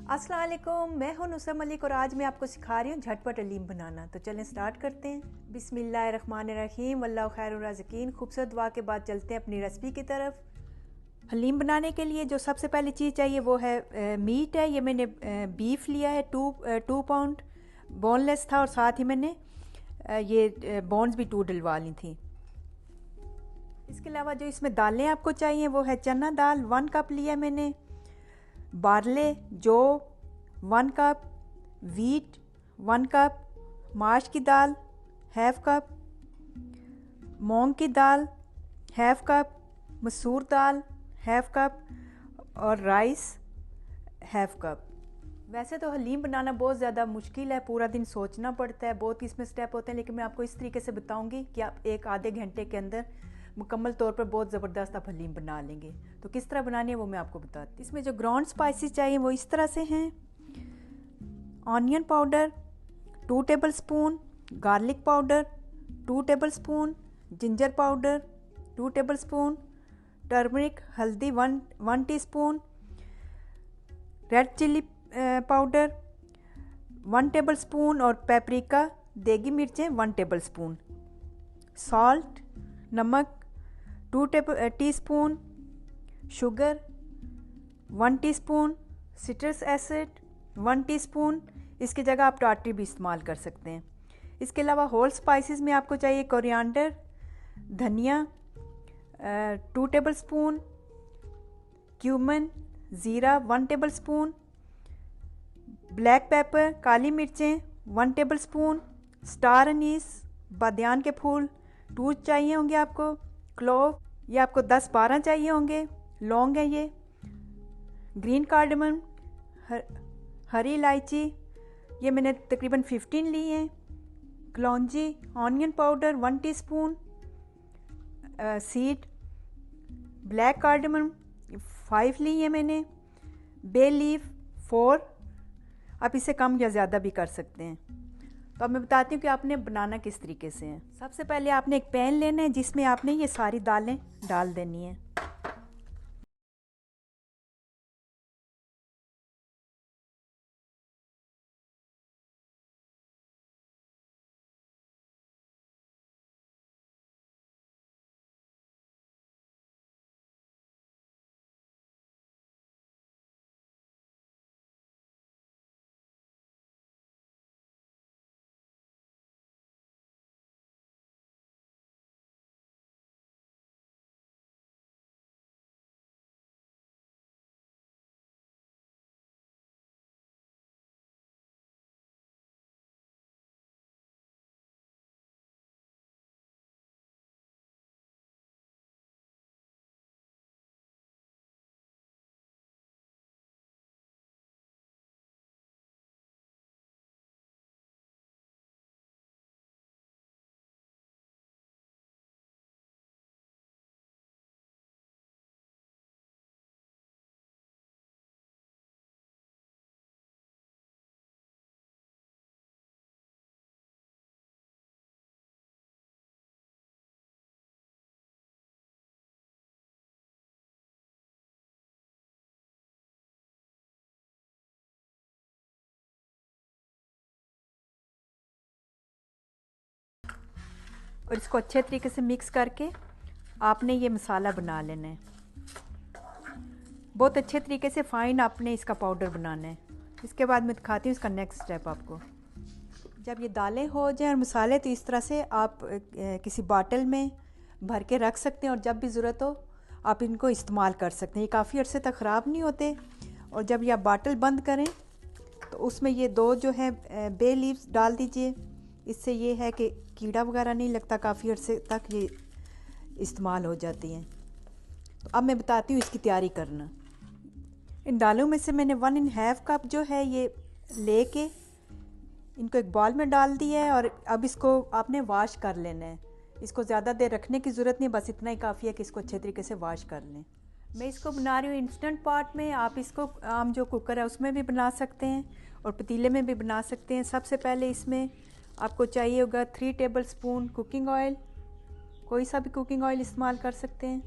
अस्सलाम वालेकुम, मैं हूं नुसरत मलिक और आज मैं आपको सिखा रही हूँ झटपट हलीम बनाना। तो चलें स्टार्ट करते हैं। बिस्मिल्लाहिर्रहमानिर्रहीम, वल्लाहु खैरुर राज़िकीन। खूबसूरत दुआ के बाद चलते हैं अपनी रेसिपी की तरफ। हलीम बनाने के लिए जो सबसे पहली चीज़ चाहिए वो है मीट है। ये मैंने बीफ लिया है, टू पाउंड बोनलेस था और साथ ही मैंने ये बोन्स भी 2 डलवा ली थी। इसके अलावा जो इसमें दालें आपको चाहिए वो है चना दाल 1 कप लिया मैंने, बारले जो 1 कप, वीट 1 कप, माश की दाल हाफ कप, मूंग की दाल हाफ कप, मसूर दाल हाफ कप और राइस हाफ कप। वैसे तो हलीम बनाना बहुत ज़्यादा मुश्किल है, पूरा दिन सोचना पड़ता है, बहुत इसमें स्टेप होते हैं, लेकिन मैं आपको इस तरीके से बताऊंगी कि आप एक आधे घंटे के अंदर मुकम्मल तौर पर बहुत ज़बरदस्त आप हलीम बना लेंगे। तो किस तरह बनानी है वो मैं आपको बताती हूँ। इसमें जो ग्राउंड स्पाइसेस चाहिए वो इस तरह से हैं: onion powder 2 table spoon, garlic powder 2 table spoon, ginger powder 2 table spoon, turmeric हल्दी 1 teaspoon, red chilli powder 1 table spoon और पेपरिका देगी मिर्चें 1 टेबल स्पून, सॉल्ट नमक 2 teaspoon, sugar 1 teaspoon, citrus acid 1 teaspoon. इसकी जगह आप टाटरी भी इस्तेमाल कर सकते हैं। इसके अलावा होल स्पाइसेस में आपको चाहिए कोरिएंडर, धनिया 2 टेबल स्पून, क्यूमन ज़ीरा 1 टेबल स्पून, ब्लैक पेपर काली मिर्चें 1 टेबल स्पून, स्टार अनीस बादियान के फूल 2 चाहिए होंगे आपको, क्लोव ये आपको 10-12 चाहिए होंगे, लौंग है ये, ग्रीन कार्डमम हरी इलायची ये मैंने तकरीबन 15 ली हैं, kalonji onion powder 1 teaspoon, seed black cardamom 5 ली है मैंने, बे लीफ 4। आप इसे कम या ज़्यादा भी कर सकते हैं। तो अब मैं बताती हूँ कि आपने बनाना किस तरीके से है। सबसे पहले आपने एक पैन लेना है जिसमें आपने ये सारी दालें डाल देनी है। और इसको अच्छे तरीके से मिक्स करके आपने ये मसाला बना लेना है। बहुत अच्छे तरीके से फ़ाइन आपने इसका पाउडर बनाना है। इसके बाद मैं दिखाती हूँ इसका नेक्स्ट स्टेप आपको। जब ये दालें हो जाएं और मसाले, तो इस तरह से आप किसी बाटल में भर के रख सकते हैं और जब भी ज़रूरत हो आप इनको इस्तेमाल कर सकते हैं। ये काफ़ी अर्से तक ख़राब नहीं होते। और जब ये आप बाटल बंद करें तो उसमें ये 2 जो है बे लीव्स डाल दीजिए। इससे ये है कि कीड़ा वगैरह नहीं लगता, काफ़ी अर्से तक ये इस्तेमाल हो जाती हैं। तो अब मैं बताती हूँ इसकी तैयारी करना। इन दालों में से मैंने 1.5 कप जो है ये लेके इनको एक बॉल में डाल दिया है और अब इसको आपने वॉश कर लेना है। इसको ज़्यादा देर रखने की ज़रूरत नहीं, बस इतना ही काफ़ी है कि इसको अच्छे तरीके से वॉश कर लें। मैं इसको बना रही हूँ इंस्टेंट पॉट में। आप इसको आम जो कुकर है उसमें भी बना सकते हैं और पतीले में भी बना सकते हैं। सबसे पहले इसमें आपको चाहिए होगा 3 टेबल स्पून कुकिंग ऑयल, कोई सा भी कुकिंग ऑयल इस्तेमाल कर सकते हैं।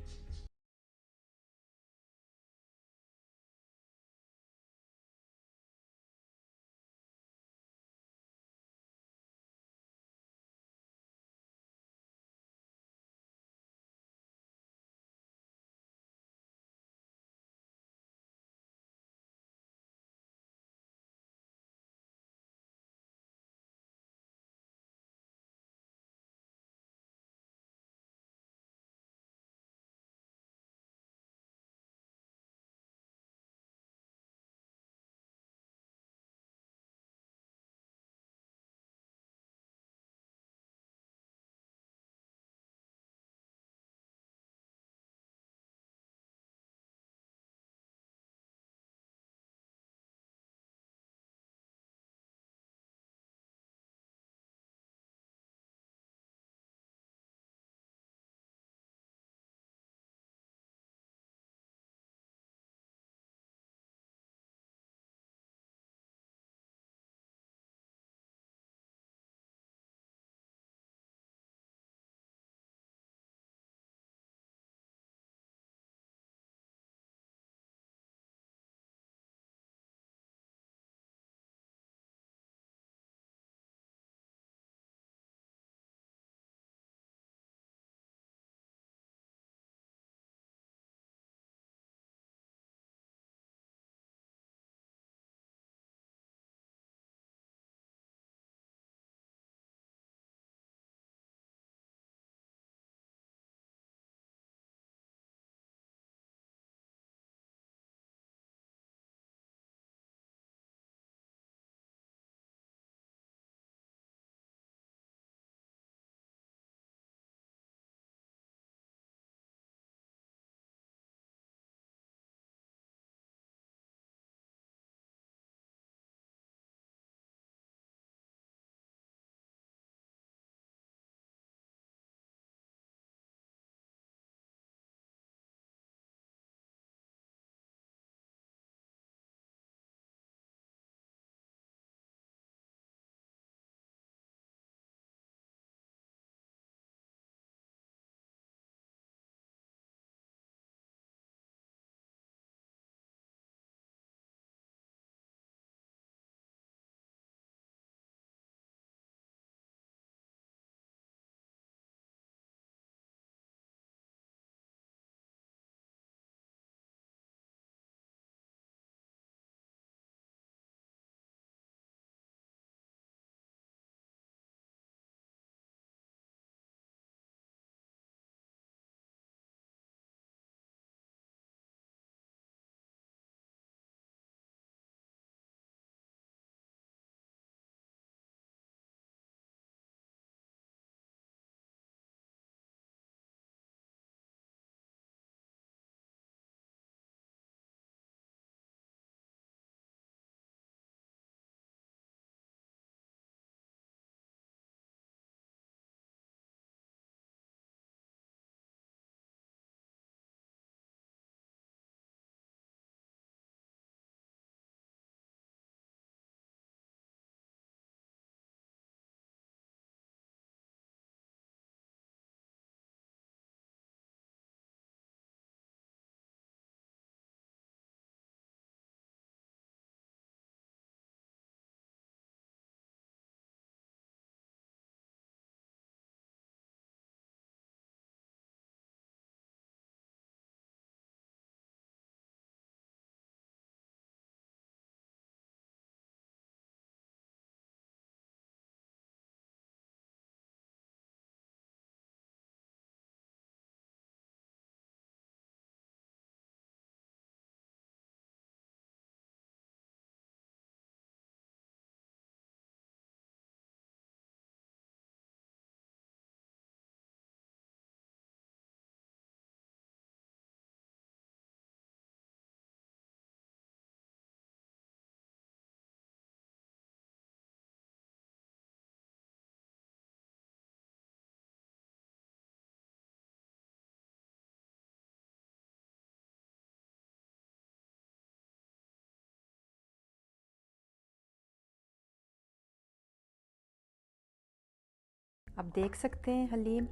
आप देख सकते हैं हलीम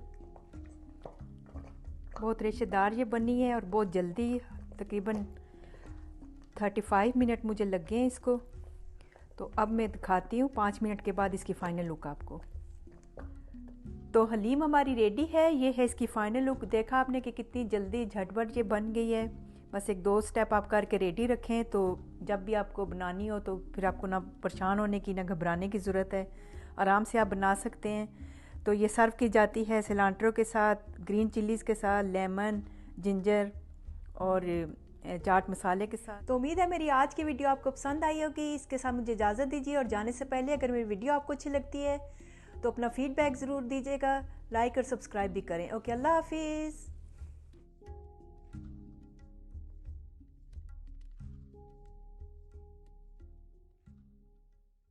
बहुत रेशेदार ये बनी है और बहुत जल्दी, तकरीबन 35 मिनट मुझे लग गए हैं इसको। तो अब मैं दिखाती हूँ 5 मिनट के बाद इसकी फ़ाइनल लुक आपको। तो हलीम हमारी रेडी है, ये है इसकी फ़ाइनल लुक। देखा आपने कि कितनी जल्दी झटपट ये बन गई है। बस एक दो स्टेप आप करके रेडी रखें, तो जब भी आपको बनानी हो तो फिर आपको ना परेशान होने की ना घबराने की ज़रूरत है, आराम से आप बना सकते हैं। तो ये सर्व की जाती है सिलांट्रो के साथ, ग्रीन चिलीज़ के साथ, लेमन, जिंजर और चाट मसाले के साथ। तो उम्मीद है मेरी आज की वीडियो आपको पसंद आई होगी। इसके साथ मुझे इजाज़त दीजिए, और जाने से पहले अगर मेरी वीडियो आपको अच्छी लगती है तो अपना फ़ीडबैक ज़रूर दीजिएगा, लाइक और सब्सक्राइब भी करें। ओके, अल्लाह हाफिज़।